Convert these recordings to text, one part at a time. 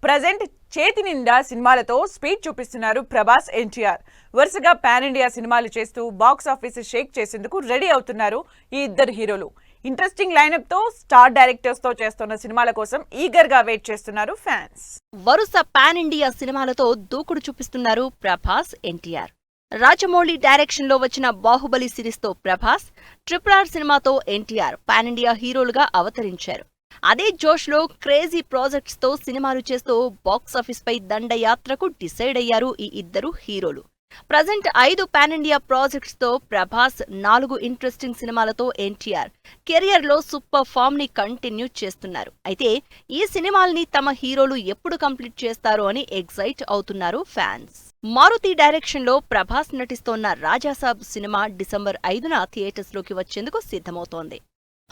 Present చేతి నిండా సినిమాలతో స్పీడ్ చూపిస్తున్నారు ప్రభాస్, ఎన్టీఆర్. వరుసగా పాన్ ఇండియా సినిమాలు చేస్తూ బాక్స్ ఆఫీస్ షేక్ చేసేందుకు రెడీ అవుతున్నారు ఈ ఇద్దరు హీరోలు. ఇంట్రెస్టింగ్ లైనప్ తో స్టార్ డైరెక్టర్స్ తో చేస్తున్న సినిమాల కోసం ఈగర్ గా వెయిట్ చేస్తున్నారు ఫ్యాన్స్. వరుస పాన్ ఇండియా సినిమాలతో దూకుడు చూపిస్తున్నారు ప్రభాస్, ఎన్టీఆర్. రాజమౌళి డైరెక్షన్ లో వచ్చిన బాహుబలి సిరీస్ తో ప్రభాస్, RRR సినిమాతో ఎన్టీఆర్ పాన్ ఇండియా హీరోలుగా అవతరించారు. అదే జోష్ లో క్రేజీ ప్రాజెక్ట్స్ తో సినిమాలు చేస్తూ బాక్సాఫీస్ పై దండయాత్రకు డిసైడ్ అయ్యారు ఈ ఇద్దరు హీరోలు. ప్రజెంట్ 5 పాన్ ఇండియా ప్రాజెక్ట్స్ తో ప్రభాస్, 4 ఇంట్రెస్టింగ్ సినిమాలతో ఎన్టీఆర్ కెరియర్ లో సూపర్ ఫామ్ ని కంటిన్యూ చేస్తున్నారు. అయితే ఈ సినిమాల్ని తమ హీరోలు ఎప్పుడు కంప్లీట్ చేస్తారు అని ఎగ్జైట్ అవుతున్నారు ఫ్యాన్స్. మారుతి డైరెక్షన్ లో ప్రభాస్ నటిస్తోన్న రాజాసాబ్ సినిమా డిసెంబర్ 5న థియేటర్స్ లోకి వచ్చేందుకు సిద్ధమవుతోంది.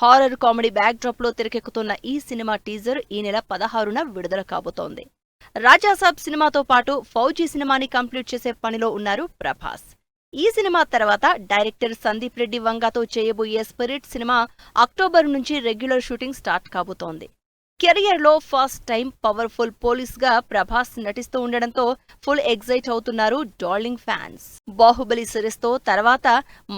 హారర్ కామెడీ బ్యాక్ డ్రాప్ లో తెరకెక్కుతున్న ఈ సినిమా టీజర్ ఈ నెల 16న విడుదల కాబోతోంది. రాజాసాబ్ సినిమాతో పాటు ఫౌజీ సినిమాని కంప్లీట్ చేసే పనిలో ఉన్నారు ప్రభాస్. ఈ సినిమా తర్వాత డైరెక్టర్ సందీప్ రెడ్డి వంగాతో చేయబోయే స్పిరిట్ సినిమా అక్టోబర్ నుంచి రెగ్యులర్ షూటింగ్ స్టార్ట్ కాబోతోంది. కెరియర్ లో ఫస్ట్ టైం పవర్ఫుల్ పోలీస్ గా ప్రభాస్ నటిస్తూ ఉండడంతో ఫుల్ ఎగ్జైట్ అవుతున్నారు డార్లింగ్ ఫ్యాన్స్. బాహుబలి సిరీస్ తో తర్వాత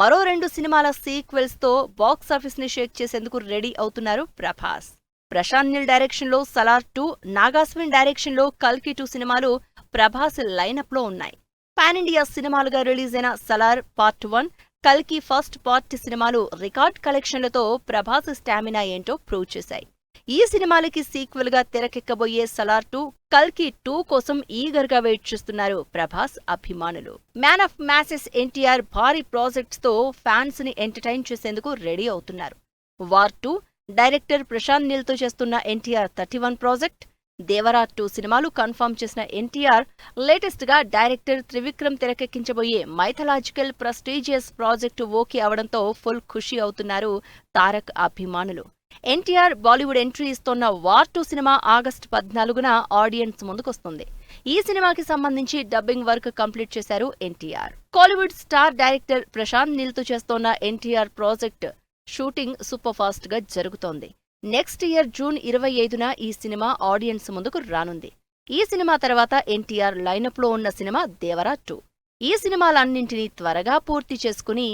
మరో 2 సినిమాల సీక్వెల్స్ తో బాక్సాఫీస్ ని షేక్ చేసేందుకు రెడీ అవుతున్నారు ప్రభాస్. ప్రశాంత్ నీల్ డైరెక్షన్ లో సలార్ 2, నాగాస్విన్ డైరెక్షన్ లో కల్కి 2 సినిమాలు ప్రభాస్ లైనప్ లో ఉన్నాయి. పాన్ ఇండియా సినిమాలుగా రిలీజ్ అయిన సలార్ పార్ట్ 1, కల్కి ఫస్ట్ పార్ట్ సినిమాలు రికార్డ్ కలెక్షన్లతో ప్రభాస్ స్టామినా ఏంటో ప్రూవ్ చేశాయి. ఈ సినిమాలకి సీక్వెల్ గా తెరకెక్కబోయే సలార్ 2, కల్కి 2 కోసం ఈగర్ గా వెయిట్ చేస్తున్నారు ప్రభాస్ అభిమానులు. మ్యాన్ ఆఫ్ మ్యాసెస్ ఎన్టీఆర్ భారీ ప్రాజెక్ట్స్ తో ఫ్యాన్స్ ని ఎంటర్టైన్ చేసేందుకు రెడీ అవుతున్నారు. వార్ 2, డైరెక్టర్ ప్రశాంత్ నీల్ తో చేస్తున్న NTR 31 project, Devara 2 cinema confirm చేసిన ఎన్టీఆర్ లేటెస్ట్ గా డైరెక్టర్ త్రివిక్రమ్ తెరకెక్కించబోయే మైథలాజికల్ ప్రెస్టీజియస్ ప్రాజెక్టు ఓకే అవడంతో ఫుల్ ఖుషి అవుతున్నారు తారక్ అభిమానులు. ఎన్టీఆర్ బాలీవుడ్ ఎంట్రీ ఇస్తోన్న వార్ 2 సినిమా ఆగస్టు 14న ఆడియన్స్ ముందుకొస్తుంది. ఈ సినిమాకి సంబంధించి డబ్బింగ్ వర్క్ కంప్లీట్ చేశారు NTR. Kollywood star director Prashanth Neel తో చేస్తోన్న NTR project shooting super fast గా జరుగుతోంది. నెక్స్ట్ ఇయర్ జూన్ 25న ఈ సినిమా ఆడియన్స్ ముందుకు రానుంది. ఈ సినిమా తర్వాత ఎన్టీఆర్ లైనప్ లో ఉన్న సినిమా దేవరా 2. ఈ సినిమాలన్నింటినీ త్వరగా పూర్తి చేసుకుని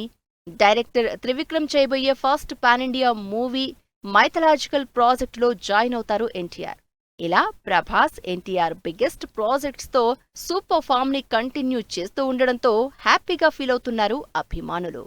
డైరెక్టర్ త్రివిక్రమ్ చేయబోయే first pan India movie mythological ప్రాజెక్టులో జాయిన్ అవుతారు ఎన్టీఆర్. ఇలా ప్రభాస్, ఎన్టీఆర్ బిగ్గెస్ట్ ప్రాజెక్ట్స్ తో సూపర్ ఫామ్ ని కంటిన్యూ చేస్తూ ఉండడంతో హ్యాపీగా ఫీల్ అవుతున్నారు అభిమానులు.